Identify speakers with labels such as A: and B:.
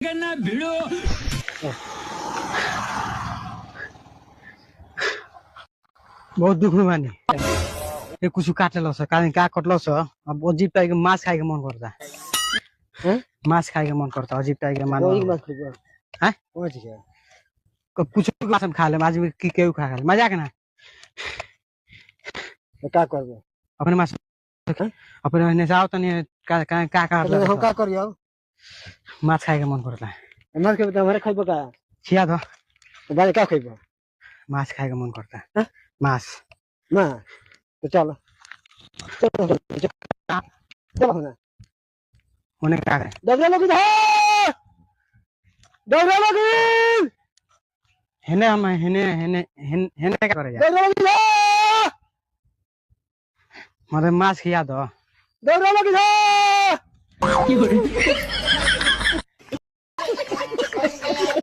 A: करना भिड़ो
B: बहुत दुख में बानी ये कुछ काटल कारण का कटल अब अजीब टाइप के मांस खाए के मन करता मांस खाए के मन करता अजीब टाइप के मान हैं कुछ मांस हम खा ले आज की केहू खा ले मजाक ना
C: का करबो
B: अपने मांस अपने ने जाओ तनी का का का
C: हम का करियो
B: मांस खाए के मन करता
C: मार के बता हमारे खाइबो का
B: छिया दो
C: बारे का खाइबो
B: मांस खाए के मन करता मांस
C: ना तो चलो चलो ना
B: होने का है
C: डबरा लगी
B: हेने हम हेने हेने हेने क्या करे यार
C: डबरा लगी
B: मतलब मांस खिया दो
C: डबरा लगी